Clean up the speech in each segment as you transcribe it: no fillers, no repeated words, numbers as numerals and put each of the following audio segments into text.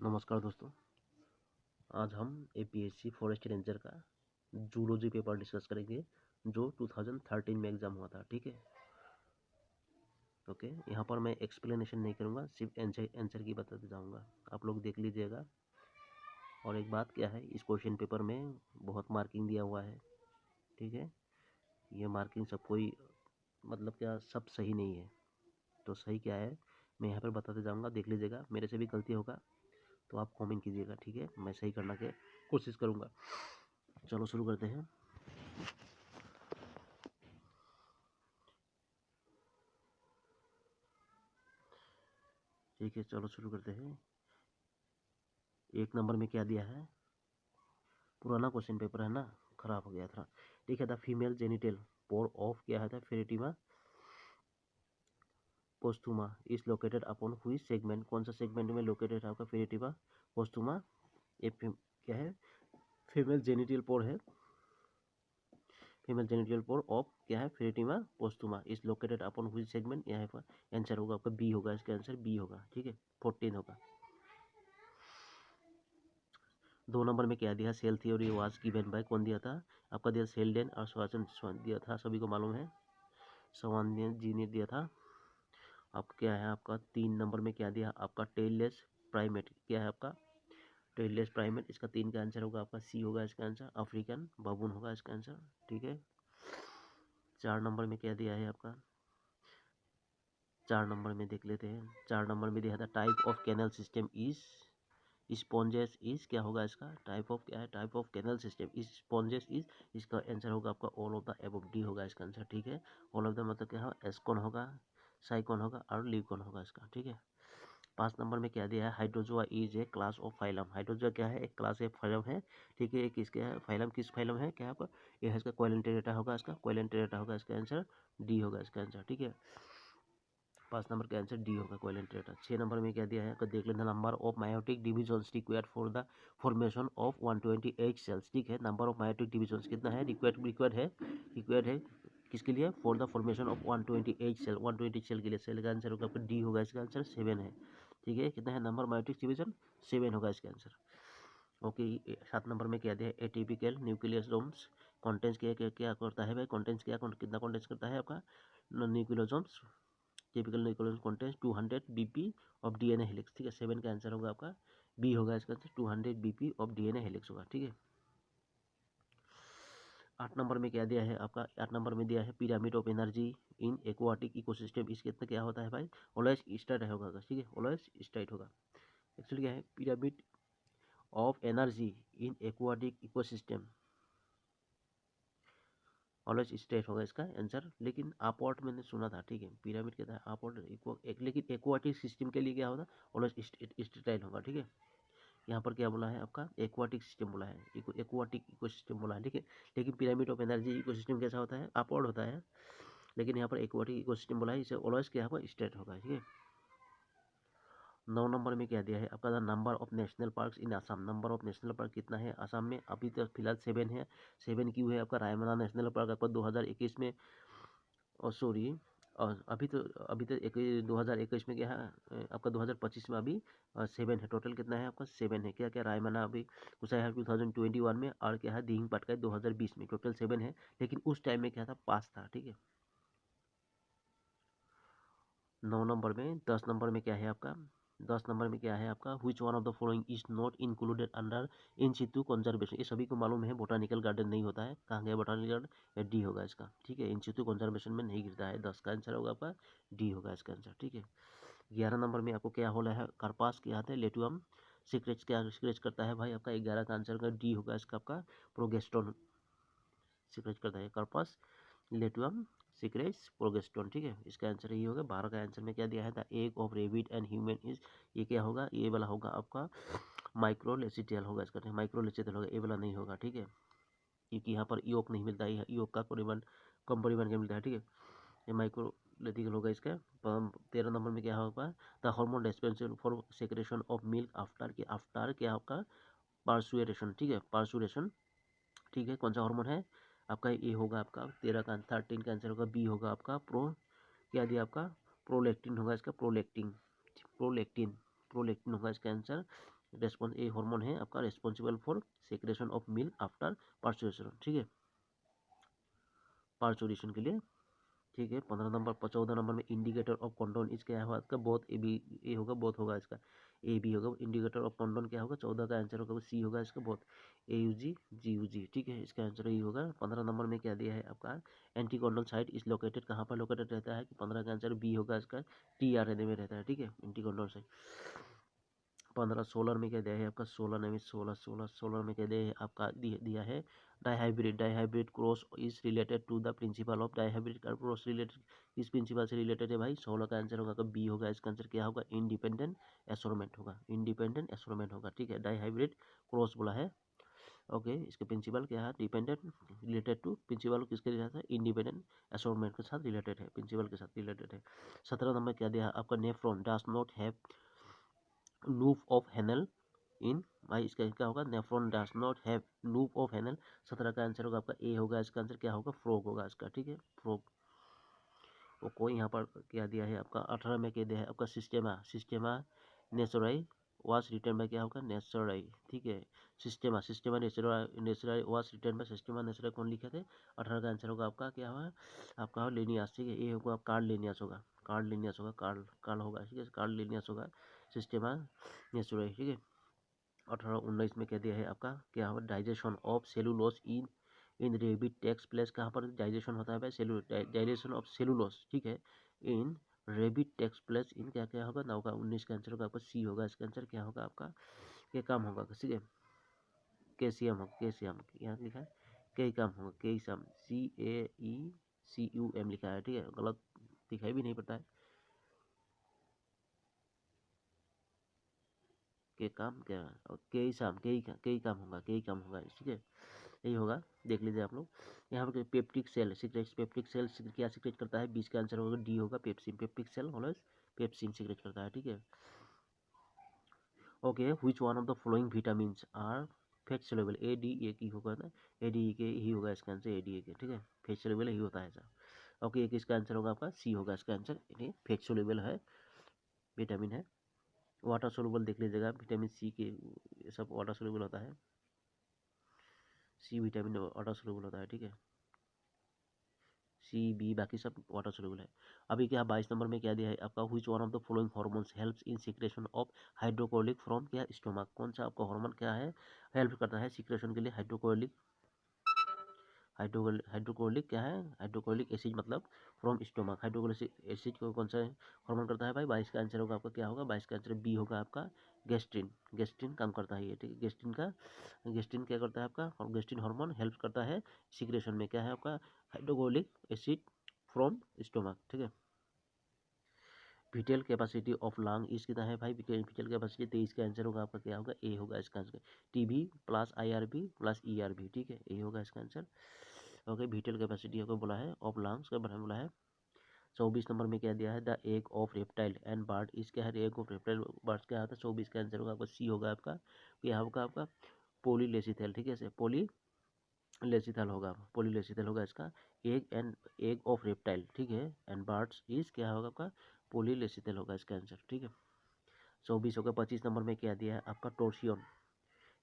नमस्कार दोस्तों, आज हम एपीएससी फॉरेस्ट रेंजर का जूलॉजी पेपर डिस्कस करेंगे जो 2013 में एग्ज़ाम हुआ था। ठीक है, ओके। यहाँ पर मैं एक्सप्लेनेशन नहीं करूँगा, सिर्फ आंसर की बताते जाऊँगा, आप लोग देख लीजिएगा। और एक बात क्या है, इस क्वेश्चन पेपर में बहुत मार्किंग दिया हुआ है। ठीक है, ये मार्किंग सब कोई मतलब क्या सब सही नहीं है, तो सही क्या है मैं यहाँ पर बताते जाऊँगा, देख लीजिएगा। मेरे से भी गलती होगा तो आप कमेंट कीजिएगा, ठीक है। मैं सही करने की कोशिश करूँगा। चलो शुरू करते हैं। ठीक है, चलो शुरू करते हैं। एक नंबर में क्या दिया है, पुराना क्वेश्चन पेपर है ना, खराब हो गया था। ठीक है, the female genital pore of क्या है, pheretima posthuma is located upon हुई सेगमेंट, कौन सा सेगमेंट में लोकेटेड है आपका फेरेटिमा पोस्टुमा। ये क्या है, फीमेल जेनिटल पोर है, फीमेल जेनिटल पोर ऑफ क्या है, pheretima posthuma is located upon हुई सेगमेंट। यहाँ पर आंसर होगा आपका बी होगा, इसका आंसर बी होगा। ठीक है, 14 होगा। 2 नंबर में क्या दिया, cell theory was given by, कौन दिया था आपका, दिया सेल्डेन और स्वान दिया था, सभी को मालूम है, स्वान जी ने दिया था। आपका क्या है, आपका 3 नंबर में क्या दिया आपका, टेललेस प्राइमेट, क्या है आपका टेललेस प्राइमेट, इसका 3 का आंसर होगा आपका सी होगा इसका आंसर, अफ्रीकन बाबून होगा इसका आंसर। ठीक है, 4 नंबर में क्या दिया है आपका, 4 नंबर में देख लेते हैं। 4 नंबर में दिया था type of canal system is sponges is, क्या होगा इसका टाइप ऑफ, क्या है type of canal system is sponges is, इसका आंसर होगा आपका all of the above, D होगा इसका आंसर। ठीक है, ऑल ऑफ द मतलब क्या होगा, एस्कॉन होगा, साइकॉन होगा और लीकॉन होगा इसका। ठीक है, 5 नंबर में क्या दिया है, Hydrozoa is a class of phylum, Hydrozoa क्या है, एक क्लास ऑफ फाइलम है। ठीक है, एक इसके है फाइलम, किस फाइलम है, क्या पर यह है इसका कोइलेंटेरेटा होगा, इसका कोइलेंटेरेटा होगा इसका आंसर, डी होगा इसका आंसर। ठीक है, 5 नंबर का आंसर डी होगा कोइलेंटेरेटा। 6 नंबर में क्या दिया है, तो देख लेना, number of meiotic divisions required for the formation of 128 cells. ठीक है, नंबर ऑफ मायोटिक डिविजन्स कितना है, रिक्वायर्ड है किसके लिए, for the formation of 128 cell, 120 cell के लिए। सेल का आंसर होगा आपका डी होगा, इसका आंसर 7 है। ठीक है, कितना है नंबर मायोटिक डिवीजन, 7 होगा इसका आंसर। ओके, 7 नंबर में क्या दिया है, एटिपिकल न्यूक्लियोसोम्स कॉन्टेंट्स क्या करता है भाई, कॉन्टेंट्स कितना कॉन्टेंट्स करता है आपका nucleosomes, typical nucleosome contents 200 BP of DNA helix. ठीक है, 7 का आंसर होगा आपका बी होगा इसका answer, 200 BP of DNA helix होगा। ठीक है, 8 नंबर में क्या दिया है आपका, 8 नंबर में दिया है pyramid of energy in aquatic ecosystem, इसके अंदर क्या होता है भाई, ऑलवेज स्ट्रेट होगा। ठीक है, ऑलवेज स्ट्रेट होगा। एक्चुअली क्या है, pyramid of energy in aquatic ecosystem always straight होगा इसका आंसर, लेकिन अपवर्ड मैंने सुना था। ठीक है, पिरामिड कहता है अपवर्ड लेकिन एक्वाटिक सिस्टम के लिए क्या होगा, ऑलवेज स्ट्रेट होगा। ठीक है, यहाँ पर क्या बोला है आपका, एक्वाटिक सिस्टम बोला है, एक्वाटिक इकोसिस्टम बोला है। ठीक है, लेकिन पिरामिड ऑफ एनर्जी इकोसिस्टम कैसा होता है, अपवर्ड होता है, लेकिन यहाँ पर एक्वाटिक इकोसिस्टम बोला है, इसे ऑलवेज क्या होगा, स्ट्रेट होगा। ठीक है, 9 नंबर में क्या दिया है आपका, number of national parks in Assam, number of national park कितना है आसाम में, अभी तक फिलहाल 7 है। 7 क्यों है आपका, रायमना नेशनल पार्क आपका 2021 में, और सॉरी, और अभी तो 2021 में क्या है आपका, 2025 में अभी 7 है। टोटल कितना है आपका, 7 है। क्या क्या रायमना अभी घुसा है 2021 में, और क्या है दिहिंग पटका 2020 में, टोटल 7 है। लेकिन उस टाइम में क्या था, 5 था। ठीक है, 9 नंबर में। 10 नंबर में क्या है आपका, 10 नंबर में क्या है आपका, which one of the following is not included under in situ conservation, ये सभी को मालूम है, बोटानिकल गार्डन नहीं होता है, कहाँ गया बोटानिकल गार्डन, डी होगा इसका। ठीक है, इन सितु कंजर्वेशन में नहीं गिरता है, 10 का आंसर होगा आपका डी होगा इसका आंसर। ठीक है, 11 नंबर में आपको क्या होला है, कार्पास क्या आता है, लेटुअम सिक्रेट्स, क्या सिक्रेट करता है भाई आपका, 11 का आंसर का डी होगा इसका आपका, प्रोगेस्ट्रॉन सिक्रेट करता है कार्पास, लेटुअम सिक्रेट्स प्रोगेस्ट्रॉन। ठीक है, इसका आंसर ये होगा। 12 का आंसर में क्या दिया है, the egg of rebate and human is, ये क्या होगा, ये वाला होगा आपका माइक्रोलेसिटियल होगा इसका, माइक्रोलेसिटियल होगा, ये वाला नहीं होगा। ठीक है, क्योंकि यहाँ पर योग नहीं मिलता है, योग का परिमाण कम परिमाण का मिलता है। ठीक है, ये माइक्रोलेटिकल होगा इसका। 13 नंबर में क्या होगा, the hormone responsible for secretion of milk after, के आफ्टर क्या आपका पार्सुएशन। ठीक है, पार्सुएशन। ठीक है, कौन सा हार्मोन है आपका, ये होगा आपका 13 का आंसर होगा बी होगा आपका क्या दिया आपका, प्रोलेक्टिन होगा इसका, प्रोलेक्टिन होगा इसका आंसर। रेस्पॉन्स ए हार्मोन है आपका responsible for secretion of milk after parturition, ठीक है, पार्चुरेशन के लिए, ठीक है। 15 नंबर 14 नंबर में इंडिकेटर ऑफ कॉन्डोन इस क्या है इसका बोथ ए बी ए होगा, बोथ होगा इसका ए बी होगा। इंडिकेटर ऑफ कॉन्डोन क्या होगा, 14 का आंसर होगा सी होगा इसका both A U G G U G, ठीक है, इसका आंसर यही होगा। 15 नंबर में क्या दिया है आपका एंटी कॉन्डोन साइट इस लोकेटेड कहाँ पर लोकेटेड रहता है कि 15 का आंसर बी होगा इसका टी आर एन ए में रहता है, ठीक है, एंटी कॉन्डोन साइट। 15 16 में क्या दिया है आपका 16 में क्या दिया है आपका दिया है dihybrid cross is related to the principle of dihybrid cross related, किस प्रिंसिपल से रिलेटेड है भाई, 16 का आंसर होगा बी होगा, इसका आंसर क्या होगा इंडिपेंडेंट एसोरमेंट होगा, इंडिपेंडेंट एसोरमेंट होगा, ठीक है। डाईहाइब्रिड क्रॉस बोला है, ओके, इसके प्रिंसिपल क्या है डिपेंडेंट रिलेटेड टू, प्रिंसिपल किसके रिलेटेड है इंडिपेंडेंट एसोरमेंट के साथ रिलेटेड है, प्रिंसिपल के साथ रिलेटेड है। 17 नंबर क्या दिया है आपका nephron does not have loop of Henle in, भाई इसका क्या होगा nephron does not have loop of Henle. 17 का आंसर होगा आपका ए होगा, इसका आंसर क्या होगा फ्रॉग होगा इसका, ठीक है, फ्रॉग। वो कोई यहाँ पर क्या दिया है आपका 18 में क्या दिया है आपका सिस्टेमा नेचुराई वाज रिटर्न बाय क्या होगा नेचुराई, ठीक है, सिस्टेमा नेचुराई वाज रिटर्न बाय सिस्टेमा नेचुराई कौन लिखे थे। 18 का आंसर होगा आपका क्या होगा आपका लेनियास, ठीक है, ये होगा कार्ल लेनियास होगा, कार्ल होगा, ठीक है, कार्ल लेनियास होगा सिस्टेमा नेचुराई, ठीक है। 18 19 में क्या दिया है आपका क्या होगा digestion of cellulose in rabbit takes place, कहाँ पर डाइजेशन होता है भाई डाइजेशन ऑफ सेलुलोज, ठीक है, in rabbit takes place in क्या क्या होगा ना होगा 19 का आंसर होगा आपका सी होगा, इसका आंसर क्या होगा आपका क्या काम होगा, ठीक है, कैल्शियम होगा, कैल्शियम यहाँ लिखा है कई काम होगा, कैल्शियम CAECUM लिखा है, ठीक है, गलत दिखाई भी नहीं पड़ता है, के काम क्या और कई काम होगा, ठीक है, यही होगा, देख लीजिए आप लोग। यहाँ पर पेप्टिक सेल क्या सीक्रेट करता है, 20 का आंसर होगा डी होगा pepsin, peptic cell always pepsin secrete करता है, ठीक है। Okay which one of the following vitamins are fat soluble, A D A की होगा ना, ए डी के ही होगा इसका आंसर, ए डी ए के, ठीक है, फैट सोल्यूबल ही होता है ऐसा। ओके एक इसका आंसर होगा आपका सी होगा इसका आंसर, फैट सोल्यूबल है विटामिन है। वाटर सोल्यूबल देख लीजिएगा विटामिन सी के ये सब वाटर सोल्यूबल होता है, सी विटामिन वाटर सोल्यूबल होता है, ठीक है, सी बी बाकी सब वाटर सोल्यूबल है। अभी क्या 22 नंबर में क्या दिया है आपका which one of the following hormones helps in secretion of hydrochloric from क्या स्टोमक, कौन सा आपका हार्मोन क्या है हेल्प करता है सीक्रेशन के लिए हाइड्रोक्लोरिक क्या है हाइड्रोक्लोरिक एसिड मतलब फ्रॉम स्टोमक, हाइड्रोक्लोरिक एसिड को कौन सा हार्मोन करता है भाई, 22 का आंसर होगा आपका क्या होगा, 22 का आंसर बी होगा आपका गेस्ट्रिन काम करता है ये, ठीक है, गेस्ट्रिन क्या करता है आपका और गेस्ट्रिन हार्मोन हेल्प करता है सीक्रेशन में क्या है आपका हाइड्रोक्लोरिक एसिड फ्रॉम स्टोमक, ठीक है। विटल कैपेसिटी ऑफ लंग इस कितना है भाई, विटल कैपेसिटी 23 का आंसर होगा आपका क्या होगा ए होगा इसका answer, TB plus IRB plus ERB, ठीक है, ए होगा इसका आंसर। ओके विटल कैपेसिटी को बोला है ऑफ लंग्स के बारे में बोला है। 24 नंबर में क्या दिया है the egg of reptile and bird इस क्या है एग ऑफ रेप्टाइल बर्ड्स क्या आता है, 24 का आंसर होगा आपका सी होगा आपका क्या होगा आपका पोलीलेसिथल, ठीक है, पोलीलेसिथल होगा इसका एग ऑफ रेप्टाइल, ठीक है, एंड बर्ड्स इज क्या होगा आपका पोलीलेसिथल होगा इसका आंसर, ठीक है। 24 होगा। 25 नंबर में क्या दिया है आपका टोर्सियन,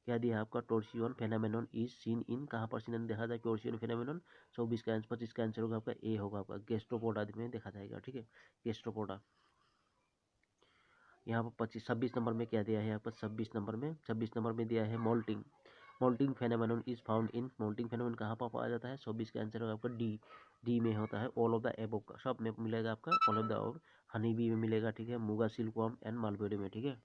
क्या दिया है आपका टोर्सियन फेनामेनन इज सीन इन, कहाँ पर सीन देखा जाए टोर्सियन फेनामेनन, 25 का आंसर होगा आपका ए होगा आपका गैस्ट्रोपोडा में देखा जाएगा, ठीक है, गैस्ट्रोपोडा। यहाँ पर 26 नंबर में क्या दिया है यहाँ पर 26 नंबर में दिया है moulting phenomenon is found in, moulting phenomenon कहाँ पर पाया जाता है, 24 का आंसर होगा आपका डी में होता है, ऑल ऑफ द एबव का सब में मिलेगा आपका all of the above, honey bee में मिलेगा, ठीक है, मूंगा सिल्कवर्म एंड मालबेरी में, ठीक है।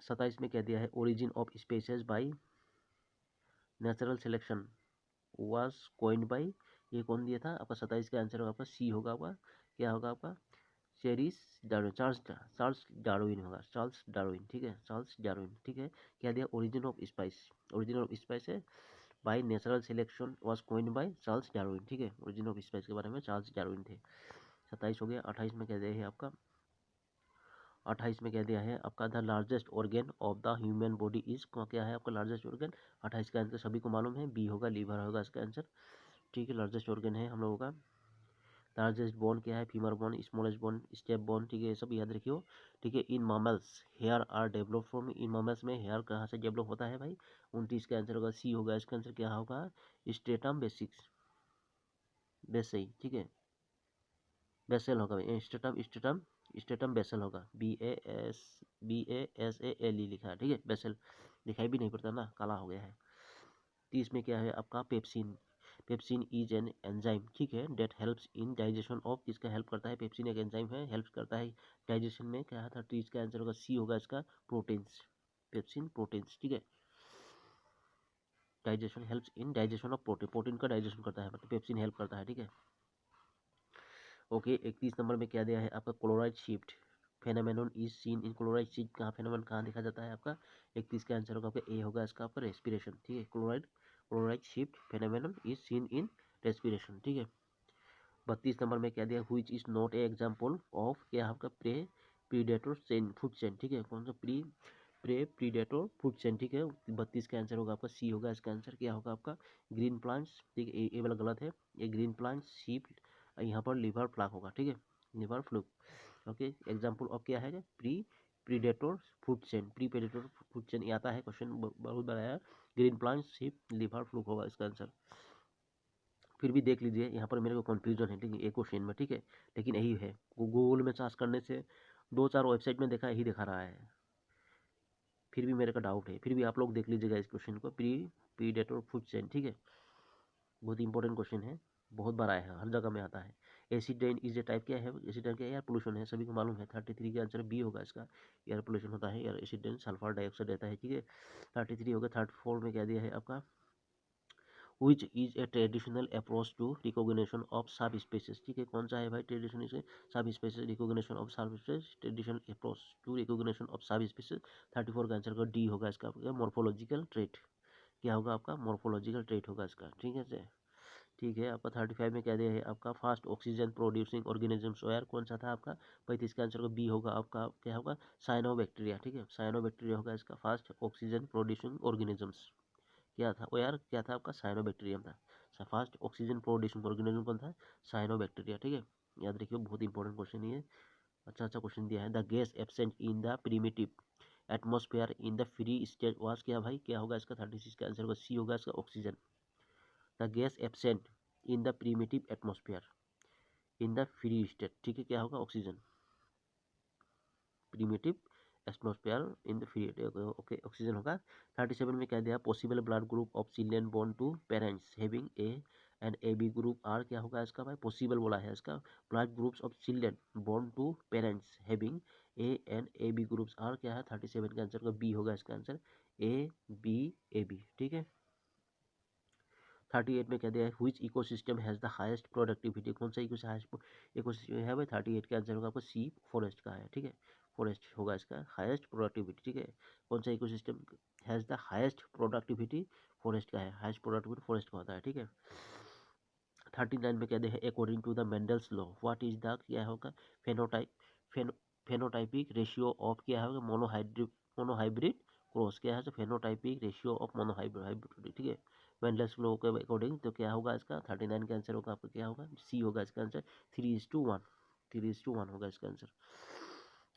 27 में क्या दिया है origin of species by natural selection was coined bye, ये कौन दिया था आपका 27 का आंसर होगा आपका सी होगा आपका क्या होगा आपका चार्ल्स डार्विन होगा, चार्ल्स डार्विन, ठीक है। क्या दिया ओरिजिन ऑफ स्पाइस है by natural selection was coined by Charles Darwin, ठीक है, ओरिजिन ऑफ स्पाइस के बारे में चार्ल्स डार्विन थे। 27 हो गया। 28 में क्या दिया है आपका 28 में क्या दिया है आपका the largest organ of the human body is क्या है आपका लार्जेस्ट ऑर्गेन, 28 का आंसर सभी को मालूम है बी होगा लीवर होगा इसका आंसर, ठीक है, लार्जेस्ट ऑर्गेन है हम लोगों का लार्जेस्ट बोन क्या है, femur bone, smallest bone, step bone, ठीक है, ये सब याद रखियो, ठीक है। In mammals hair are develop from, in mammals में हेयर कहाँ से डेवलप होता है भाई, 29 का आंसर होगा सी होगा, इसका आंसर क्या होगा, स्ट्रेटम बेसिक्स, बेस सही, ठीक है, बेसल होगा भाई, स्ट्रेटम स्ट्रेटम स्ट्रेटम बेसल होगा, BASALE लिखा है, ठीक है, बेसल दिखाई भी नहीं पड़ता ना, काला हो गया है। 30 में क्या है आपका pepsin, pepsin is an enzyme, ठीक है, that helps in digestion of, किसका हेल्प करता है, पेप्सिन एक एंजाइम है, हेल्प करता है डाइजेशन में, क्या था 30 का आंसर होगा सी होगा इसका, प्रोटीन्स, पेप्सिन प्रोटीन्स, ठीक है, digestion helps in digestion of protein, protein का डाइजेशन करता है, मतलब पेप्सिन हेल्प करता है, ठीक है। ओके 31 नंबर में क्या दिया है आपका, chloride shift phenomenon is seen in, chloride shift कहाँ, फेनोमेनन कहाँ देखा जाता है आपका, 31 का आंसर होगा आपका ए होगा इसका आपका, रेस्पिरेशन, ठीक है, chloride shift phenomenon is seen in respiration, ठीक है। 32 नंबर में क्या दिया, which is not a example of, क्या आपका प्रीडेटर चेन फूड चेन, ठीक है, कौन सा प्रीडेटर फूड चेन, ठीक है। 32 का आंसर होगा आपका सी होगा, इसका आंसर क्या होगा आपका, ग्रीन प्लांट्स, ठीक है, ये वाला गलत है, ये ग्रीन प्लांट्स शीप, यहाँ पर लिवर फ्लैग होगा, ठीक है, liver fluke, okay. Example of क्या है, predator food chain, predator food chain, ये आता है क्वेश्चन बहुत बड़ा है, green plants sheep liver fluke होगा इसका आंसर। फिर भी देख लीजिए, यहाँ पर मेरे को कंफ्यूजन है, ठीक है, एक क्वेश्चन में, ठीक है, लेकिन यही है, गूगल में सर्च करने से 2-4 वेबसाइट में देखा, यही दिखा रहा है, फिर भी मेरे का डाउट है, फिर भी आप लोग देख लीजिएगा इस क्वेश्चन को, प्रीडेटर फूड चेन, ठीक है, बहुत इंपॉर्टेंट क्वेश्चन है, बहुत बार आया है, हर जगह में आता है। Acid rain is a type, क्या है एसिड रेन, क्या एयर पोल्यूशन है, सभी को मालूम है, 33 का आंसर बी होगा इसका, एयर पोल्यूशन होता है, air acid rain sulphur dioxide रहता है, ठीक है, 33 होगा। 34 में क्या दिया है आपका, which is a traditional approach to recognition of subspecies, ठीक है, कौन सा है भाई, traditional subspecies recognition of subspecies, traditional approach to recognition of subspecies। 34 का आंसर का डी होगा इसका, मॉर्फोलॉजिकल ट्रेट, क्या होगा आपका, मॉर्फोलॉजिकल ट्रेट होगा इसका, ठीक है सर, ठीक है। आपका 35 में क्या दिया है आपका, फास्ट ऑक्सीजन प्रोड्यूसिंग ऑर्गेनिजम्स, यार कौन सा था आपका, 35 का आंसर का बी होगा आपका, क्या होगा, साइनोबैक्टीरिया, ठीक है, साइनोबैक्टीरिया होगा इसका, फास्ट ऑक्सीजन प्रोड्यूसिंग ऑर्गेनिजम्स, क्या था वो यार, क्या था आपका, साइनोबैक्टीरियम था, फास्ट ऑक्सीजन प्रोड्यूसिंग ऑर्गेनिज्म कौन था, साइनोबैक्टीरिया, ठीक है, याद रखिए, बहुत इंपॉर्टेंट क्वेश्चन ये, अच्छा क्वेश्चन दिया है। The gas absent in the primitive atmosphere in the free state was, क्या भाई, क्या होगा इसका, 36 का आंसर होगा सी होगा इसका, oxygen. The gas absent in the primitive atmosphere in the free state, ठीक है, क्या होगा, oxygen, primitive atmosphere in the free, okay, oxygen होगा। 37 में क्या दिया, possible blood group of children born to parents having A and A B group are, क्या होगा इसका भाई, पॉसिबल बोला है इसका, blood groups of children born to parents having A and A B groups are, क्या है 37 का आंसर का बी होगा इसका आंसर, A B, ठीक है। 38 में क्या दिया है, which ecosystem has the highest productivity, कौन सा इकोसिस्टम है भाई, 38 का आंसर होगा आपका सी, फॉरेस्ट का है, ठीक है, फॉरेस्ट होगा इसका हाईएस्ट प्रोडक्टिविटी, ठीक है, कौन सा ecosystem has the highest productivity, forest का है, हाईएस्ट प्रोडक्टिविटी फॉरेस्ट का होता है, ठीक है। 39 में क्या दिया है, according to the Mendel's law what is the, क्या होगा, फेनोटाइप फेनोटाइपिक रेशियो ऑफ, क्या होगा, मोनोहाइब्रिड क्रॉस, क्या है, फेनोटाइपिक रेशियो ऑफ मोनोहाइब्रिड, ठीक है, मेंडल्स लॉ के अकॉर्डिंग, तो क्या होगा इसका, 39 का आंसर होगा आपका, क्या होगा, सी होगा इसका आंसर, 3:1, 3:1 होगा इसका आंसर।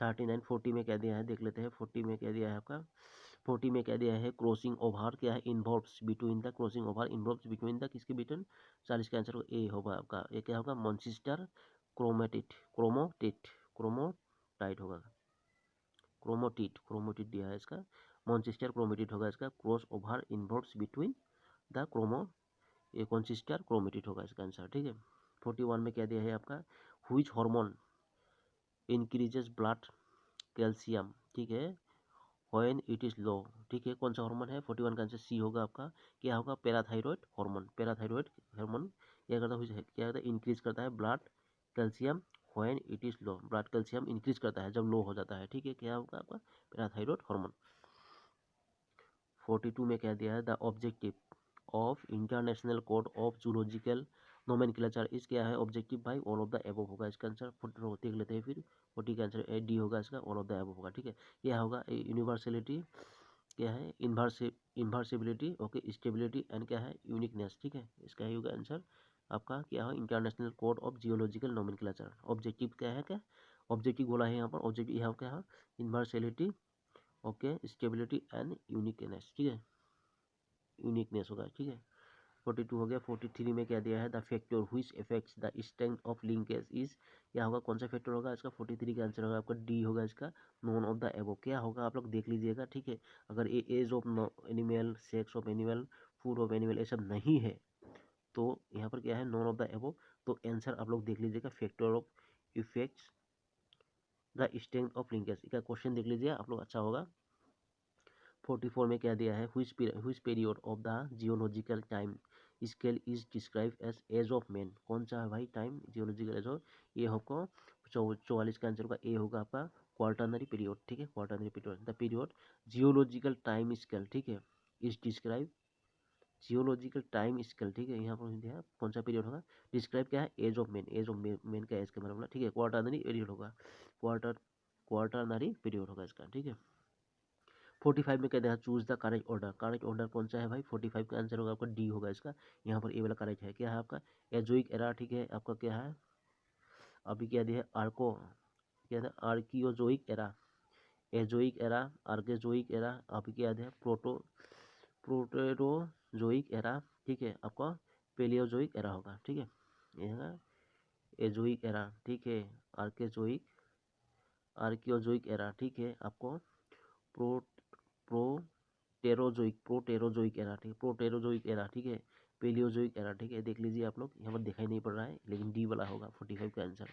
39 40 में क्या दिया है, देख लेते हैं, 40 में क्या दिया है आपका, 40 में क्या दिया है, क्रॉसिंग ओवर, क्या है, involves between the, crossing over involves between the, किसके बिटवीन, 40 का आंसर ए होगा आपका, ये क्या होगा, मॉन्सिस्टर क्रोमोटाइट होगा, क्रोमोटिट दिया है इसका, मॉन्सिस्टर क्रोमेटिट होगा इसका, cross over involves between the ये कॉन्सिस्टर क्रोमेटिट होगा इसका आंसर, ठीक है। 41 में क्या दिया है आपका, which hormone increases blood calcium, ठीक है, व्हेन इट इज लो, ठीक है, कौन सा हार्मोन है, 41 का आंसर सी होगा आपका, क्या होगा, पैराथाइरॉइड हार्मोन, पैराथाइरॉइड हार्मोन क्या करता है, क्या करता है, इंक्रीज करता है blood calcium, when it is low, blood calcium increase करता है जब लो हो जाता है, ठीक है, क्या होगा आपका, पैराथाइरॉइड हार्मोन। 42 में क्या दिया है, the objective of international code of zoological nomenclature इस, क्या है ऑब्जेक्टिव भाई, ऑल ऑफ द एबव होगा इसका आंसर, देख लेते हैं फिर, 40 का आंसर डी होगा इसका, ऑल ऑफ द एबव होगा, ठीक है। यह होगा यूनिवर्सलिटी, क्या है, इन्वर्सिबिलिटी, ओके, स्टेबिलिटी एंड क्या है, यूनिकनेस, ठीक है, इसका ही होगा आंसर, आपका क्या है, international code of geological nomenclature. Objective क्या है, क्या ऑब्जेक्टिव बोला है यहाँ पर, ऑब्जेक्टिव यहाँ क्या है, universality, okay, stability and uniqueness, ठीक है, यूनिकनेस होगा, ठीक है। 42 हो गया। 43 में क्या दिया है, the factor which affects the strength of linkage is, क्या होगा, कौन सा फैक्टर होगा इसका, 43 का आंसर होगा आपका डी होगा इसका, नॉन ऑफ द एबो। क्या होगा आप लोग देख लीजिएगा, ठीक है। अगर ये age of animal, sex of animal, food of animal, ये सब नहीं है तो यहाँ पर क्या है, नॉन ऑफ द एबो। तो आंसर आप लोग देख लीजिएगा, factor of effects the strength of linkage, इसका क्वेश्चन देख लीजिए आप लोग, अच्छा होगा। 44 में क्या दिया है, which period of the geological time scale is described as age of man। कौन सा है भाई टाइम, जियोलॉजिकल एज ऑफ, ये होगा 44 का आंसर होगा, ए होगा आपका क्वार्टरनरी पीरियड, ठीक है, quaternary period, the period geological time scale, ठीक है, is describe geological time scale, ठीक है, यहाँ पर दिया कौन सा पीरियड होगा, डिस्क्राइब क्या है, age of man, age of man का एज का मतलब, ठीक है, क्वार्टरनरी पीरियड होगा, क्वार्टरनरी पीरियड होगा इसका, ठीक है। 45 में क्या देखा, choose the correct order, correct order कौन सा है भाई, 45 का आंसर होगा आपका डी होगा इसका, यहाँ पर ए वाला करेक्ट है, क्या है आपका एजोइक एरा, ठीक है, आपका क्या है, अभी क्या दिया है, आर्को, क्या है, Archaeozoic era, Azoic era, आर्केजोइक era, अभी क्या है, प्रोटेरोजोइक एरा, ठीक है, आपका पेलियोजोइक एरा होगा, ठीक है, यह एजोइक एरा, ठीक है, आर्केजोइक, आर्कियोजोइक एरा, ठीक है, आपको प्रो प्रोटेरोजोइक एरा, ठीक है, प्रोटेरोजोइक एरा, ठीक है, पेलियोजोइक एरा, ठीक है, देख लीजिए आप लोग, यहाँ पर दिखाई नहीं पड़ रहा है लेकिन डी वाला होगा 45 का आंसर।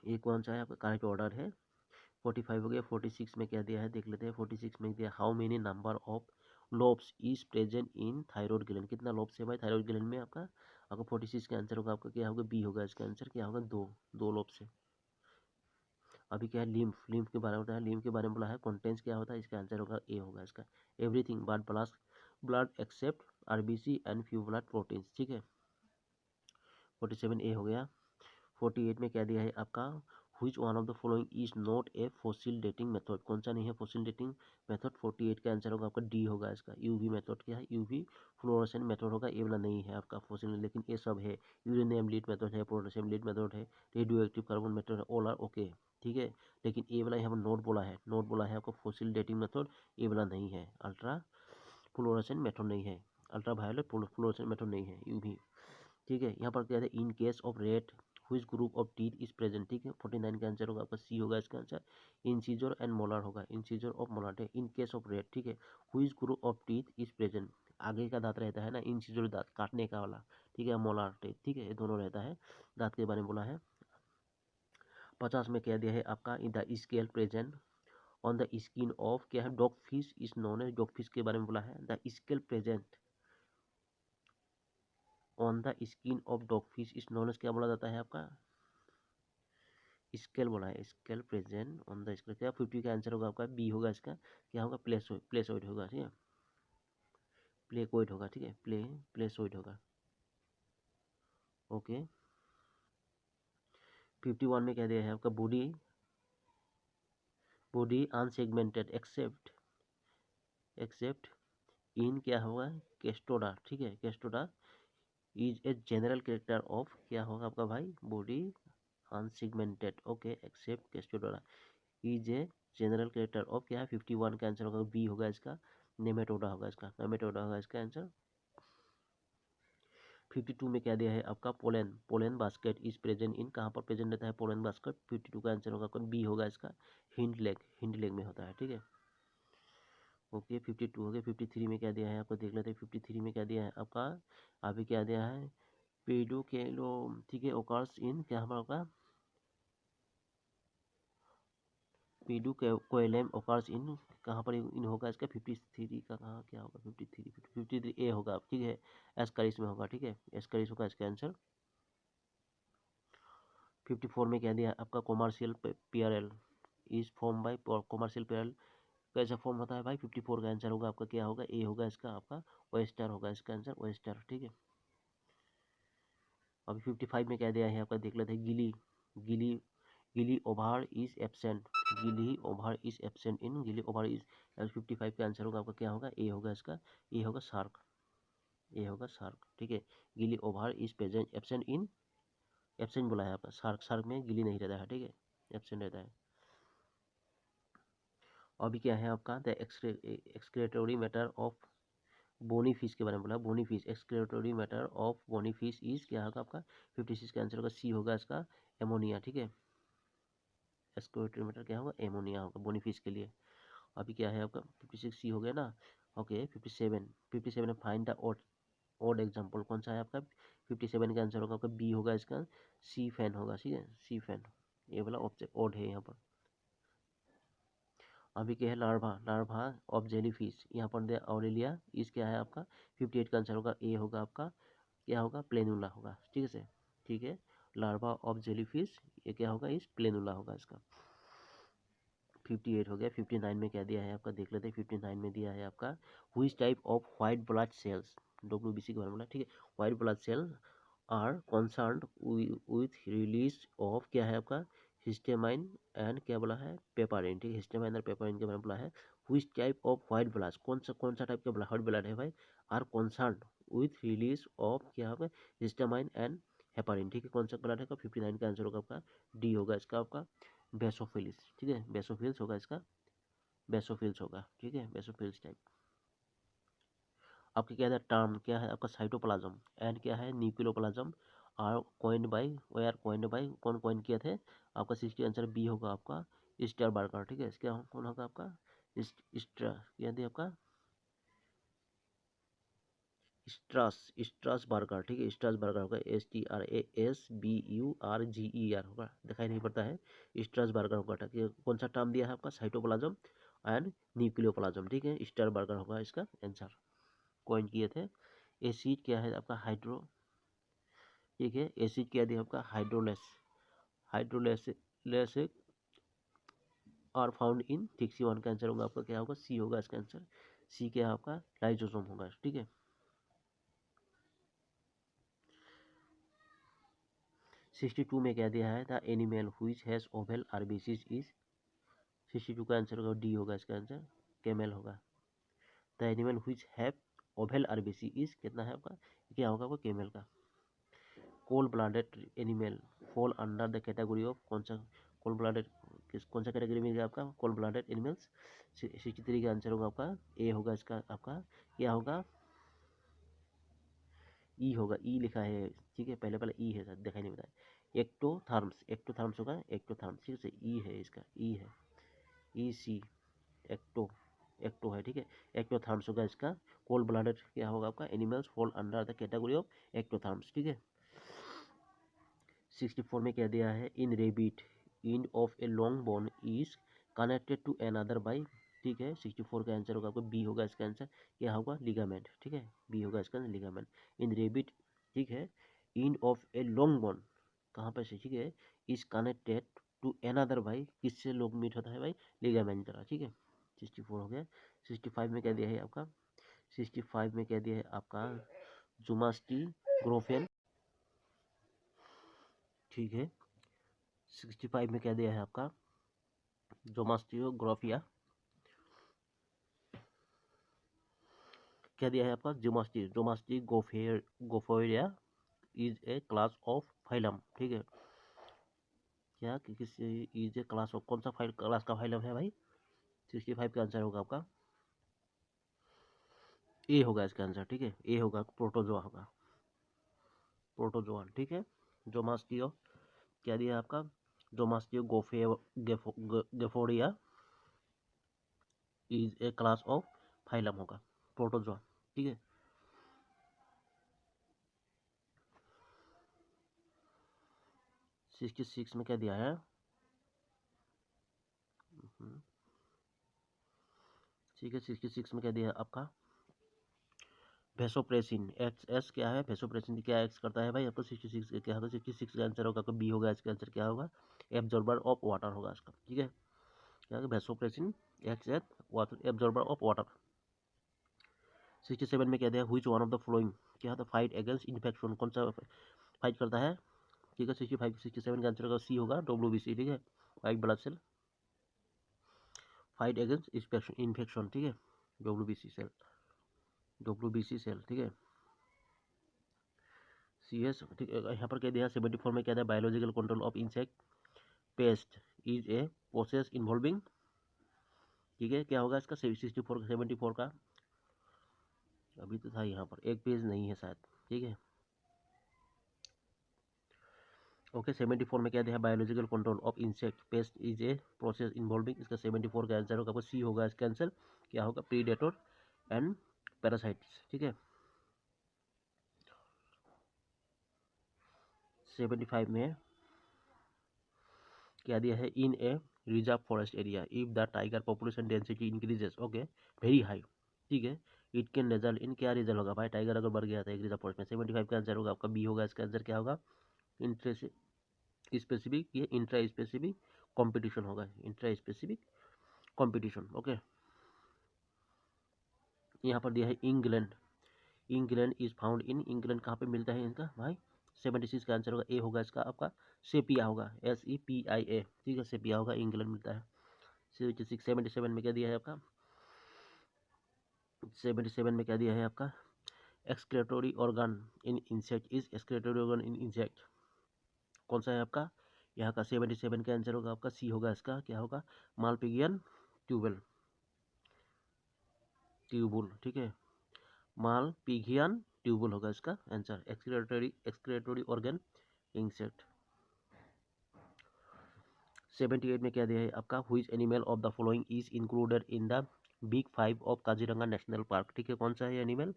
ये कौन सा है आपका करेक्ट ऑर्डर है। 45 हो गया। 46 में क्या दिया है देख लेते हैं। 46 में दिया, how many number of lobes is present in thyroid gland, कितना लोब्स है भाई थायराइड ग्लैंड में आपका। आपका 46 का आंसर होगा आपका क्या होगा, बी होगा इसका आंसर, क्या होगा, दो लोब्स है। अभी क्या है, लिम्फ के बारे में बताया, लिम्फ के बारे में बोला है, कंटेंट्स क्या होता है, इसका आंसर होगा ए होगा इसका, everything but blood except RBC and few blood proteins, ठीक है। 47 ए हो गया। 48 में क्या दिया है आपका, which one of the following is not a fossil dating method, कौन सा नहीं है फॉसिल डेटिंग मेथड। 48 का आंसर होगा आपका डी होगा इसका, यूवी मेथड, क्या है, यूवी फ्लोरेसेंट मेथड होगा, ये वाला नहीं है आपका फॉसिल, लेकिन ये सब है, यूरेनियम लीड मेथड है, पोटेशियम लीड मेथड है, रेडियो एक्टिव कार्बन मेथड है, ऑल आर ओके, ठीक है। लेकिन ये वाला यहाँ पर नोट बोला है आपको फॉसिल डेटिंग मेथड, ये वाला नहीं है, अल्ट्रा फ्लोरेसेंट मेथड नहीं है, अल्ट्रा वायलेट फ्लोरेसेंट मेथड नहीं है, यूवी, ठीक है। यहाँ पर क्या है, in case of rate which group of teeth is present, ठीक है। 49 का आंसर होगा आपका सी होगा इसका आंसर, इंसीजर एंड मोलर होगा, इंसीजर ऑफ मोलर है, इन केस ऑफ रेट, ठीक है। Which group of teeth is present, आगे का दांत रहता है ना, इंसीजर दांत काटने का वाला, ठीक है, मोलर टीथ, ठीक है, ये दोनों रहता है, दांत के बारे में बोला है। 50 में क्या दिया है आपका, in the scale present on the skin of, क्या है, dog fish is known as, dog fish के बारे में बोला है, the scale present on the skin of dog fish is known as, क्या बोला जाता है आपका, स्केल बोला है, scale present on the scale, क्या 50 का आंसर होगा आपका बी होगा इसका, क्या होगा, प्लेसोइड होगा, ठीक है, प्लेकोइड होगा, ठीक है, प्लेसोइड होगा, ओके। 51 में क्या दिया है आपका, बॉडी अनसेगमेंटेड एक्सेप्ट इन, क्या होगा, केस्टोडा, ठीक है, cestoda is a general character of, क्या होगा आपका भाई, body unsegmented, okay, except cestoda is a general character of, क्या है, 51 का आंसर होगा बी होगा इसका, नेमेटोडा होगा इसका, नेमेटोडा होगा इसका आंसर। 52 में क्या दिया है आपका, pollen basket is present in, कहाँ पर प्रेजेंट रहता है पोलन बास्केट, 52 का आंसर होगा बी होगा इसका, हिंड लेग में होता है, ठीक है, ओके। 52 हो गया। 53 में क्या दिया है आपको देख लेते हैं। 53 में क्या दिया है आपका, अभी क्या दिया है, पेडोकेलो, ठीक है, ओकर्स इन, क्या हमारा आपका, पेडोकोएलम ओकर्स इन, कहाँ पर इन होगा इसका, 53 का कहाँ क्या होगा, 53 ए होगा, ठीक है, एस्करिस में होगा, ठीक है, एस्करिस होगा इसका आंसर। 54 में क्या दिया है आपका, commercial pearl is form by, commercial pearl कैसा फॉर्म होता है भाई। 54 का आंसर होगा आपका, क्या होगा, ए होगा इसका आपका, ओएस्टर होगा इसका आंसर, ओएस्टर, ठीक है। अभी 55 में क्या दिया है आपका देख लेते हैं, गिली गिली ओभार इज एब्सेंट, गिली ओभार इज एब्सेंट इन, गिली ओभार इज, 55 का आंसर होगा आपका, क्या होगा, ए होगा इसका, ए होगा शार्क, ये होगा शार्क, ठीक है। गिली over is present absent in, absent बोला है आपका, शार्क, शार्क में गिली नहीं रहता है, ठीक है, एब्सेंट रहता है। अभी क्या है आपका, the excretory matter of bony fish के बारे में बोला, bony fish, excretory matter of bony fish is क्या होगा आपका 56 का आंसर होगा सी होगा इसका एमोनिया, ठीक है। एक्सक्रेटरी मैटर क्या होगा, एमोनिया होगा बोनी फिश के लिए। अभी क्या है आपका 56 सी हो गया ना, okay. 57 find the odd example, कौन सा है आपका 57 का आंसर होगा आपका बी होगा इसका, सी फैन होगा, ठीक है, सी फैन, ये वाला ऑब्जेक्ट ओड है यहाँ पर। अभी क्या है larva, larva of jelly fish, यहाँ पर दे ऑरेलिया इस क्या है आपका 58 का आंसर होगा ए होगा आपका, क्या होगा प्लेनुला होगा, ठीक है से, ठीक है। लार्वा ऑफ जेली फिश ये क्या होगा, इस प्लेनुला होगा इसका। 58 हो गया। 59 में क्या दिया है आपका, देख लेते हैं। 59 में दिया है आपका which type of white blood cells, WBC के बारे में बोला, ठीक है। White blood cell are concerned with release of क्या है आपका हिस्टामाइन एंड क्या बोला है पेपरिन, ठीक है। हिस्टामाइन और पेपरिन के बारे में बोला है। Which type of white blood, कौन सा टाइप का व्हाइट ब्लड है भाई, are concerned with release of क्या होगा हिस्टामाइन एंड हेपारिन, ठीक है। कौन सा ब्लड है, 59 का आंसर होगा आपका डी होगा इसका आपका बेसोफिल्स, ठीक है, बेसोफिल्स होगा इसका, बेसोफिल्स होगा, ठीक है, बेसोफिल्स टाइप। आपके क्या है टर्म क्या है आपका साइटोप्लाज्म एंड क्या है nucleoplasm are coined by, we are coined by, कौन कॉइन किए थे आपका 60 आंसर बी होगा आपका स्टार बार्कर, ठीक है। क्या कौन होगा आपका स्ट्रा क्या दिया आपका स्ट्रास, स्ट्रास बार्कर, ठीक है, स्ट्रास बार्कर होगा STRASBURGER होगा, दिखाई नहीं पड़ता है, स्ट्रास बार्कर होगा, ठीक है। कौन सा टर्म दिया है आपका साइटोप्लाज्म एंड न्यूक्लियोप्लाज्म, ठीक है, स्टार बार्कर होगा इसका आंसर, कॉइन किए थे। एसिड क्या है आपका हाइड्रो, ठीक है, एसिड क्या दिया आपका हाइड्रोलेस, हाइड्रोलेसिक आर फाउंड इन 61 का आंसर होगा आपका क्या होगा सी होगा इसका आंसर, सी क्या है आपका लाइसोसोम होगा, ठीक है। 62 में क्या दिया है the animal which has Oval RBCs is, 62 का आंसर होगा डी होगा इसका आंसर कैमल होगा। The animal which have Oval RBC is कितना है आपका क्या होगा आपका कैमल का। Cold blooded animal fall under the category of, कौन सा कोल्ड ब्लडेड कौन सा कैटेगरी में गया आपका कोल्ड ब्लडेड एनिमल्स, 63 का आंसर होगा आपका ए होगा इसका आपका क्या होगा ई होगा, ई लिखा है, ठीक है, पहले पहले ई है सर दिखाई नहीं पता है। एक्टोथर्म्स, एक्टोथर्म्स होगा एक्टोथर्म्स, ठीक है, ई है इसका, ई है ई सी एक्टो, एक्टो है, ठीक है। एक्टोथर्म्स होगा इसका कोल्ड ब्लडेड क्या होगा आपका animals fall under the category of ectotherms, ठीक है। 64 में क्या दिया है in rabbit end of a long bone is connected to another by, ठीक है। 64 का आंसर होगा आपको बी होगा इसका आंसर क्या होगा लिगामेंट, ठीक है, बी होगा इसका लिगामेंट इन रेबिट, ठीक है। End of a long bone कहाँ पर से, ठीक है, is connected to another by, किससे लोग मीट होता है भाई लिगामेंट द्वारा, ठीक है। 64 हो गया। 65 में क्या दिया है आपका 65 में क्या दिया है आपका जुमास्टी ग्रोफेन, ठीक है। 65 में क्या दिया है आपका जोमास्टियोग्राफिया, क्या दिया है आपका जोमास्टी, zoomastigophora is a class of phylum, ठीक है। क्या किस इज ए क्लास ऑफ, कौन सा फाइल क्लास का फाइलम है भाई 65 का आंसर होगा आपका ए होगा इसका आंसर, ठीक है, ए होगा प्रोटोजोआ होगा, प्रोटोजोआ, ठीक है। जोमास्टियो क्या दिया है आपका zoomastigophora is a class of phylum होगा प्रोटोजोआ, ठीक है। 66 में क्या दिया है ठीक है। 66 में क्या दिया है आपका वेसोप्रेसिन एक्स एस क्या है वेसोप्रेसिन क्या एक्स करता है भाई आपको 66 का क्या होगा 66 का आंसर होगा आपका बी होगा इसका आंसर क्या होगा एब्जॉर्बर ऑफ वाटर होगा इसका, ठीक है। क्या होगा vasopressin x S water absorber of water. 67 में क्या दिया which one of the flowing क्या होता है फाइट अगेंस्ट इन्फेक्शन, कौन सा फाइट करता है, ठीक है। 65 67 का आंसर होगा सी होगा WBC, ठीक है, white blood cell fight against infection, ठीक है, WBC सेल, WBC सेल, ठीक है। CS, ठीक है। यहाँ पर क्या दिया 74 में क्या दिया, biological control of insect pest is a process involving, ठीक है। क्या होगा इसका 64 74 का, अभी तो था यहाँ पर, एक पेज नहीं है शायद, ठीक है। ओके 74 में क्या दिया, biological control of insect pest is a process involving, इसका 74 का आंसर होगा, सी होगा इसका आंसर। क्या होगा, प्रीडेटर एंड पैरासाइट्स, ठीक है। 75 में क्या दिया है, in a reserve forest area if the tiger population density increases, okay very high, ठीक है, इट कैन रिजल्ट इन, क्या रिजल्ट होगा भाई, टाइगर अगर बढ़ गया था एक रिजर्व फॉरेस्ट में। 75 का आंसर होगा आपका बी होगा इसका आंसर। क्या होगा, इंट्रा स्पेसिफिक, ये इंट्रा स्पेसिफिक कॉम्पिटिशन होगा, इंट्रा स्पेसिफिक कॉम्पिटिशन, ओके। यहाँ पर दिया है England, England is found in, England कहाँ पे मिलता है इनका भाई, 76 का आंसर होगा, ए होगा इसका आपका, सेपिया होगा, SEPIA, ठीक है, सेपिया होगा, इंग्लैंड मिलता है। 77 में क्या दिया है आपका, 77 में क्या दिया है आपका, excretory organ in insect is excretory organ in insect, कौन सा है आपका यहाँ का, 77 का आंसर होगा आपका, सी होगा इसका। क्या होगा, मालपिगियन ट्यूबल, ट्यूबुल, ठीक है, मालपिगियन ट्यूबुल होगा इसका आंसर, एक्सक्रेटोरी ऑर्गन इंसेक्ट। 78 में क्या दिया है आपका, which animal of the following is included in the big 5 of Kaziranga national park, ठीक है, कौन सा है animal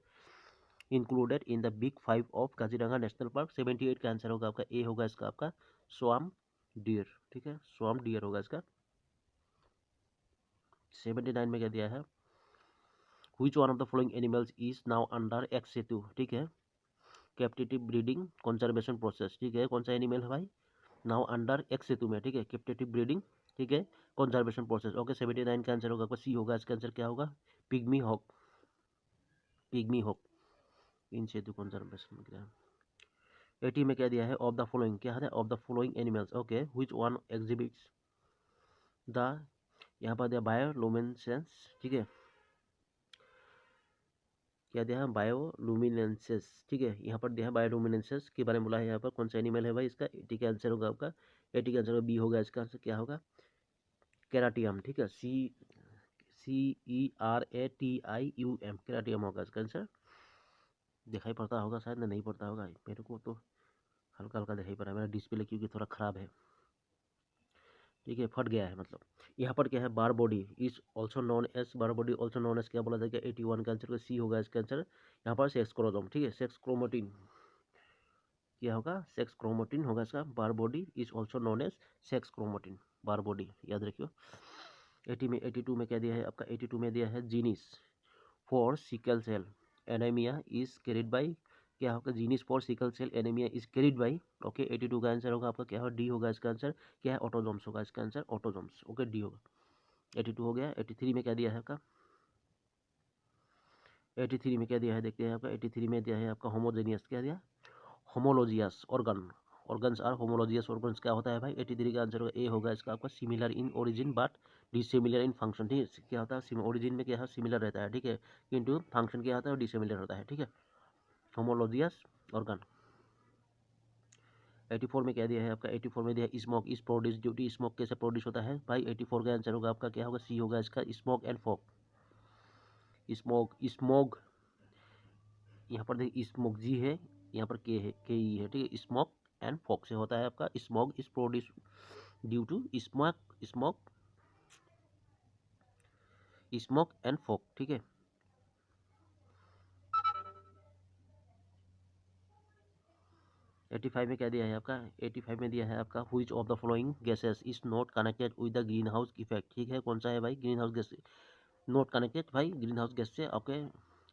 included in the big 5 of Kaziranga national park. 78 का आंसर होगा आपका, ए होगा इसका आपका, स्वाम डियर, ठीक है, स्वाम डियर होगा इसका। 79 में क्या दिया है, which one of the following animals is now under ex situ, ठीक है, कैप्टिव ब्रीडिंग कंजर्वेशन प्रोसेस, ठीक है, कौन सा एनिमल है भाई, नाउ अंडर एक्सेटू में, ठीक है, कैप्टिव ब्रीडिंग, ठीक है, कंजर्वेशन प्रोसेस, ओके। 79 का आंसर होगा सी होगा इसका आंसर। क्या होगा, पिग्मी हॉक, पिग्मी हॉक इन सेतु कंजर्वेशन में क्या है। 80 में क्या दिया है, ऑफ द फॉलोइंग, क्या है, of the following animals, okay, which one exhibits the, यहाँ पर दिया बायोलुमिनेसेंस, ठीक है, क्या दिया है, बायोलुमिनेंसेस, ठीक है, यहाँ पर दिया है बायोलुमिनेंसेस के बारे में बोला है, यहाँ पर कौन सा एनिमल है भाई इसका, 80 का आंसर होगा आपका, 80 का आंसर बी होगा इसका आंसर। क्या होगा, केराटियम, ठीक है, CERATIUM, केराटियम होगा इसका आंसर। दिखाई पड़ता होगा शायद, नहीं पड़ता होगा, मेरे को तो हल्का हल्का दिखाई पड़ रहा है, मेरा डिस्प्ले क्योंकि थोड़ा ख़राब है, ठीक है, फट गया है मतलब। यहाँ पर क्या है, Barr body is also known as, Barr body also known as क्या बोला जाएगा, 81 का आंसर सी होगा इसका आंसर। यहाँ पर सेक्स क्रोमोसोम, ठीक है, सेक्स क्रोमोटिन, क्या होगा, सेक्स क्रोमोटिन होगा इसका, Barr body is also known as sex chromatin, Barr body याद रखियो। 82 में क्या दिया है आपका, 82 में दिया है genes for sickle cell anaemia is carried by, क्या होगा, genes for sickle cell anaemia is carried by, okay. 82 का आंसर होगा आपका, क्या होगा, डी होगा इसका आंसर। क्या है, ऑटोजोम्स होगा इसका आंसर, ऑटोजोम्स, ओके, डी होगा। 82 हो गया। 83 में क्या दिया है आपका, 83 में क्या दिया है देखते हैं आपका, 83 में दिया है आपका होमोजेनियस, क्या दिया, होमोलोजियस ऑर्गन, ऑर्गन्स आर होमोलोजियस ऑर्गन्स, क्या होता है भाई, 83 का आंसर होगा ए होगा इसका आपका, similar in origin but dissimilar in function, ठीक है, क्या होता है, ओरिजिन में क्या है, सिमिलर रहता है, ठीक है, किंतु फंक्शन क्या होता है, डिसिमिलर होता है, ठीक है, होमोलोजियस ऑर्गन। 84 में क्या दिया है आपका, 84 में दिया है smoke is produce due to, smoke कैसे प्रोड्यूस होता है भाई, 84 का आंसर होगा आपका, क्या होगा, सी होगा इसका, smoke and fog, smoke smoke, यहाँ पर देखिए स्मोक जी है, यहाँ पर के है, के ई है, ठीक है, स्मोक एंड फॉग से होता है आपका, smoke is produce due to smoke, smoke smoke and fog, ठीक है। 85 में क्या दिया है आपका, 85 में दिया है आपका, which of the following gases is not connected with the green house effect, ठीक है, कौन सा है भाई, green house gas not connected भाई, ग्रीन हाउस गैस से आपके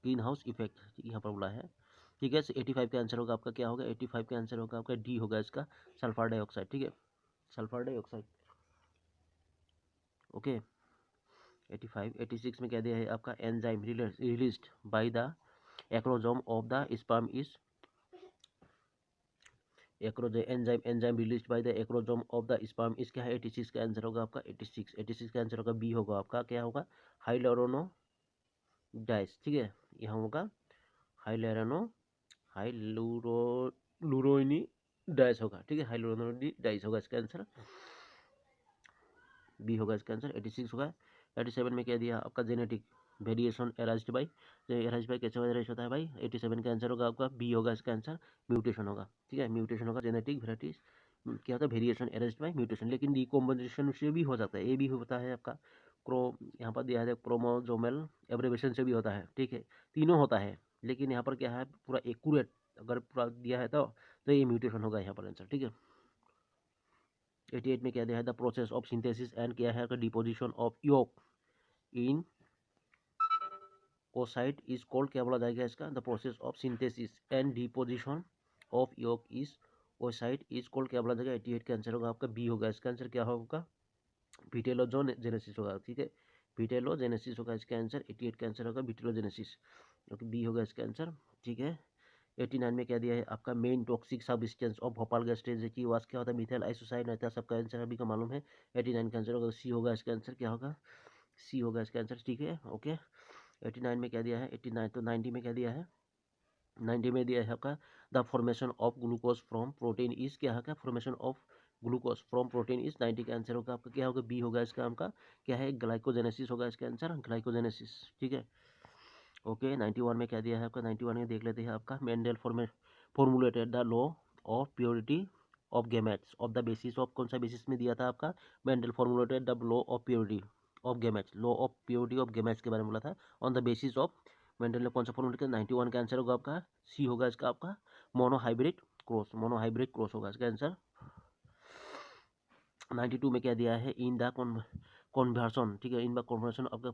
ग्रीन हाउस इफेक्ट यहाँ पर बोला है, ठीक है। 85 का आंसर होगा आपका, क्या होगा, 85 का आंसर होगा आपका, डी होगा इसका, सल्फर डाइऑक्साइड, ठीक है, सल्फर डाइऑक्साइड, ओके। 85 86 में क्या दिया है आपका, enzyme released by the acrosome of the sperm is, enzyme released by the acrosome of the sperm is, क्या है, 86 का आंसर होगा आपका, 86 का आंसर होगा बी होगा आपका, क्या होगा, हाइलोरोनो डाइस, ठीक है, यहाँ होगा हाइलोरोनो, हाइलुरोनिडाइस, हाइलुरोनिडाइज होगा, ठीक है, हाइलुरोनिडाइज होगा इसका आंसर, बी होगा इसका आंसर। 86 होगा। 87 में क्या दिया आपका, जेनेटिक वेरिएशन अराइज्ड बाई कैसे अराइज होता है भाई, 87 का आंसर होगा आपका बी होगा इसका आंसर, म्यूटेशन होगा, ठीक है, म्यूटेशन होगा, जेनेटिक वेराइटीज क्या होता है, वेरिएशन अराइज्ड बाई म्यूटेशन। लेकिन डिकम्पोजिशन से भी हो सकता है, ये भी होता है आपका यहाँ पर दिया है क्रोमोसोमल एब्रिवेशन से भी होता है, ठीक है, तीनों होता है, लेकिन यहाँ पर क्या है पूरा एक्यूरेट अगर पूरा दिया है तो ये म्यूटेशन होगा यहाँ पर आंसर, ठीक है। 88 में क्या दिया है, the process of synthesis and क्या है, deposition of yolk in oocyte is called, क्या बोला जाएगा इसका, the process of synthesis and deposition of yolk is oocyte is called, क्या बोला जाएगा। 88 का आंसर होगा आपका बी होगा इसका आंसर, क्या होगा, विटेलोजेनेसिस होगा, ठीक है, विटेलोजेनेसिस होगा इसका आंसर। 88 का आंसर होगा विटेलोजेनेसिस, ओके, बी होगा इसका आंसर, ठीक है। 89 में क्या दिया है आपका, main toxic substance of Bhopal gas की वास क्या होता है, मिथाइल आइसोसाइड रहता है, सबका आंसर अभी का मालूम है। 89 का आंसर होगा सी होगा इसका आंसर, क्या होगा, सी होगा इसका आंसर, ठीक है, ओके। 89 में क्या दिया है, 89 तो 90 में क्या दिया है, 90 में दिया है आपका, the formation of glucose from protein is, क्या है, formation of glucose from protein is. 90 का आंसर होगा आपका क्या होगा, बी होगा इसका आपका, क्या है, ग्लाइकोजेनेसिस होगा इसका आंसर, ग्लाइकोजेनेसिस, ठीक है, ओके। 91 में क्या दिया है आपका, 91 में देख लेते हैं आपका, Mendel formulated the law of purity of gametes of the basis of, कौन सा बेसिस में दिया था आपका, Mendel formulated the law of purity of gametes, law of purity of gametes के बारे में बोला था, on the basis of Mendel ने कौन सा फॉर्मुलेट किया। 91 का आंसर होगा आपका सी होगा इसका आपका, मोनोहाइब्रिड क्रॉस होगा इसका आंसर। 92 में क्या दिया है, इन द कन्वर्सन, ठीक है, in the conversion of the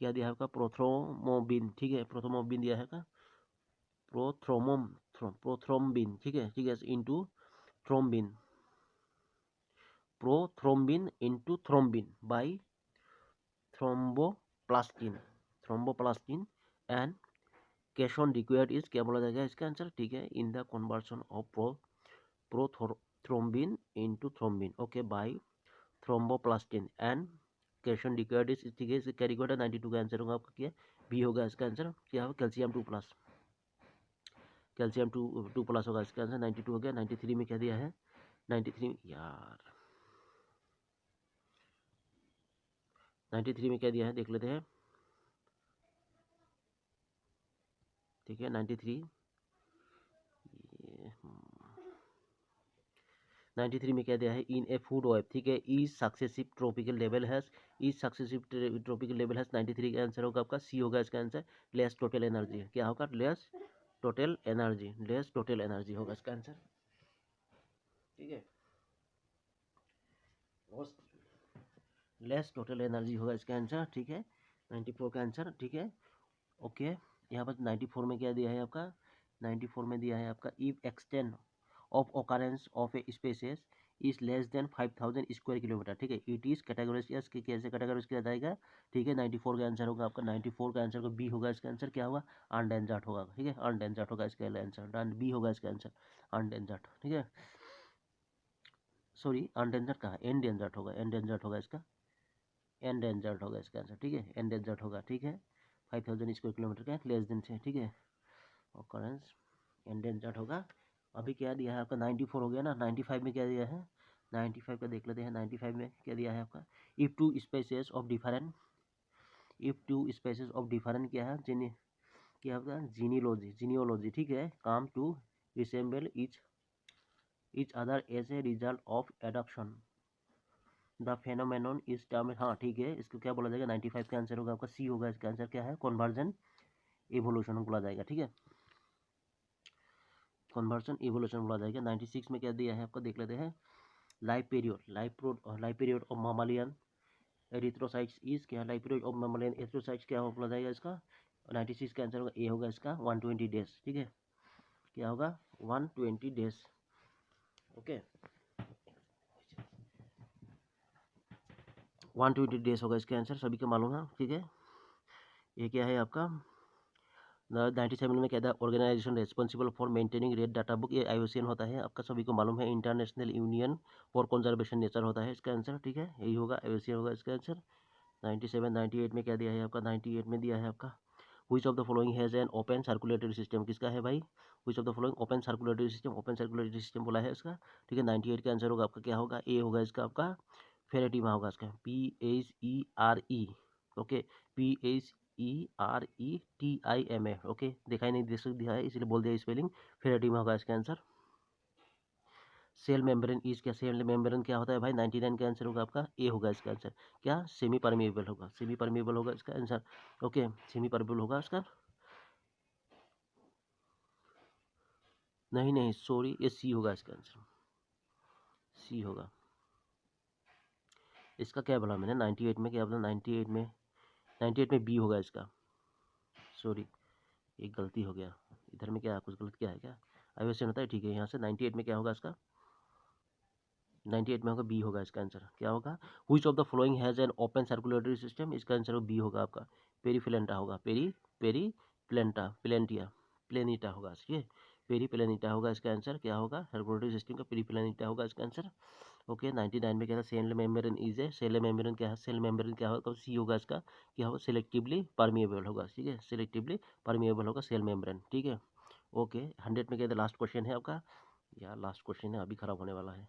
क्या दिया है आपका, प्रोथ्रोम्बिन, ठीक है, प्रोथ्रोम्बिन दिया है का, प्रोथ्रोम्बिन, ठीक है, into prothrombin into thrombin by thromboplastin and cation required is, क्या बोला जाएगा इसका आंसर, ठीक है, in the conversion of prothrombin into thrombin, okay, by thromboplastin and cation required is, ठीक है, इसका रिक्वायर्ड है। 92 का आंसर होगा आपका क्या, बी होगा इसका आंसर, क्या होगा, कैल्शियम 2+, कैल्शियम 2+ होगा इसका आंसर। 92 हो गया। 93 में क्या दिया है, 93 यार 93 में क्या दिया है देख लेते हैं, ठीक है, 93 में क्या दिया है, इन ए फूड वेब, ठीक है, is successive tropical level has 93 का आंसर होगा आपका सी होगा इसका आंसर, लेस टोटल एनर्जी, क्या होगा, लेस टोटल एनर्जी होगा इसका आंसर, ठीक है, लेस टोटल एनर्जी होगा इसका आंसर, ठीक है, 94 का आंसर, ठीक है, ओके। यहाँ पर 94 में क्या दिया है आपका, 94 में दिया है आपका, if extend of occurrence of A spaces is less than 5000 square kilometre, ठीक है, इट इज कैटेगराइज कैसे कैटेगराइज किया जाएगा, ठीक है। 94 का आंसर होगा आपका, 94 का आंसर को बी होगा इसका आंसर, क्या होगा, अनडेंजर्ड होगा, ठीक है, अनडेंजर्ड होगा इसका आंसर, बी होगा इसका आंसर, अनडेंजर्ड, ठीक है, सॉरी अनडेंजर्ड कहा, एनडेंजर्ड होगा, एनडेंजर्ड होगा इसका, एनडेंजर्ड होगा इसका आंसर, ठीक है, एनडेंजर्ड होगा, ठीक है, 5000 स्क्वायर किलोमीटर का लेस देन से, ठीक है, ऑकरेंस एंडेंजर्ड होगा। अभी क्या दिया है आपका, 94 हो गया ना। 95 में क्या दिया है, 95 का देख लेते हैं। 95 में क्या दिया है आपका, if two species of different क्या है, क्या होगा, जीनियोलॉजी, ठीक है, come to resemble each other as a result of adoption the phenomenon is term, हाँ ठीक है, इसको क्या बोला जाएगा, 95 का आंसर होगा आपका सी होगा इसका आंसर, क्या है, कन्वर्जन इवोल्यूशन बोला जाएगा, ठीक है, कन्वर्जन इवोल्यूशन बोला जाएगा। 96 में क्या दिया है आपको देख लेते हैं, life period of mammalian erythrocytes is, क्या life period of mammalian erythrocytes क्या बोला जाएगा इसका, 96 का आंसर होगा ए होगा इसका, 120 डेज, ठीक है, क्या होगा, 120 डेज, ओके, 120 डेज होगा इसका आंसर, सभी को मालूम है, ठीक है। ये क्या है आपका 97 में क्या था, organisation responsible for maintaining red data book, ये IUCN होता है, आपका सभी को मालूम है, international union for conservation nature होता है इसका आंसर, ठीक है, यही होगा IUCN होगा इसका आंसर। 97 98 में क्या दिया है आपका, 98 में दिया है आपका which of the following has an open circulatory system, किसका है भाई, which of the following open circulatory system, open circulatory system बोला है इसका, ठीक है। 98 का आंसर होगा आपका क्या होगा, ए होगा इसका आपका, फेरेटिमा होगा इसका, PHERE, ओके, PHERETIMA, ओके, दिखाई नहीं दे दिया है इसलिए बोल दिया स्पेलिंग, फेरेटिमा होगा इसका आंसर। सेल मेम्ब्रेन इज क्या, सेल मेम्ब्रेन क्या होता है भाई, 99 का आंसर होगा आपका ए होगा इसका आंसर, क्या, सेमी परमिएबल होगा, सेमी परमिएबल होगा इसका आंसर, ओके, सेमी परमिएबल होगा इसका, नहीं नहीं सॉरी, ये सी होगा इसका आंसर, सी होगा। इसका क्या बोला मैंने, 98 में क्या बोला, 98 में बी होगा इसका, सॉरी एक गलती हो गया, इधर में क्या कुछ गलत क्या है क्या, आई वैसे होता है, ठीक है, यहाँ से 98 में क्या होगा इसका, 98 में होगा बी होगा इसका आंसर, क्या होगा, which of the following has an open circulatory system, इसका आंसर बी होगा आपका, पेरीफिलेंटा होगा, पेरी प्लेंटा प्लेंटिया प्लेनिटा होगा, ठीक है, पेरी प्लेनिटा होगा इसका आंसर, क्या होगा, सर्कुलेटरी सिस्टम का पेरी प्लेनिटा होगा इसका आंसर, ओके। 99 में क्या था, cell membrane is a, cell membrane क्या है, सेल मेम्ब्रेन क्या होगा, सी होगा इसका, क्या होगा, सिलेक्टिवली परमिएबल होगा, ठीक है, सिलेक्टिवली परमिएबल होगा सेल मेम्ब्रेन, ठीक है, ओके। 100 में क्या था, लास्ट क्वेश्चन है आपका, यार लास्ट क्वेश्चन है, अभी खराब होने वाला है।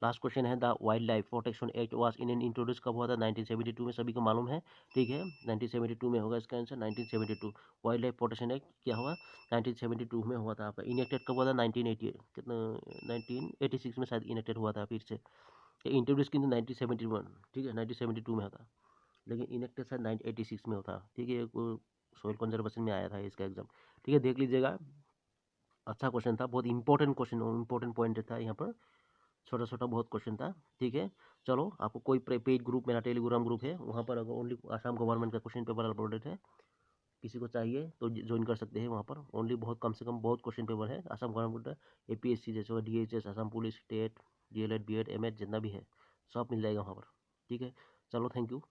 लास्ट क्वेश्चन है, the wild life protection act was introduce कब हुआ था, 1972 में, सभी को मालूम है, ठीक है, 1972 में होगा इसका answer, 1972 wild life protection act क्या हुआ, 1972 में हुआ था आपका, इनेक्टेड कब हुआ था, 1988 कितना, 1986 में शायद इनेक्टेड हुआ था फिर से, इंट्रोड्यूस किया 1971, ठीक है, 1972 में था, लेकिन इनेक्टेड शायद 1986 में होता, ठीक है, सोइल कंजर्वेशन में आया था इसका एग्जाम, ठीक है, देख लीजिएगा, अच्छा क्वेश्चन था, बहुत इंपॉर्टेंट क्वेश्चन, इंपॉर्टेंट पॉइंट था यहाँ पर, छोटा छोटा बहुत क्वेश्चन था, ठीक है। चलो, आपको कोई पेड ग्रुप, मेरा टेलीग्राम ग्रुप है, वहाँ पर अगर ओनली आसाम गवर्नमेंट का क्वेश्चन पेपर अपलोडेड है, किसी को चाहिए तो ज्वाइन कर सकते हैं, वहाँ पर ओनली बहुत कम से कम बहुत क्वेश्चन पेपर है, आसाम गवर्नमेंट, APSC जैसे DHS, Assam police, TET, DLED, BED, MH जितना भी है सब मिल जाएगा वहाँ पर, ठीक है। चलो, थैंक यू।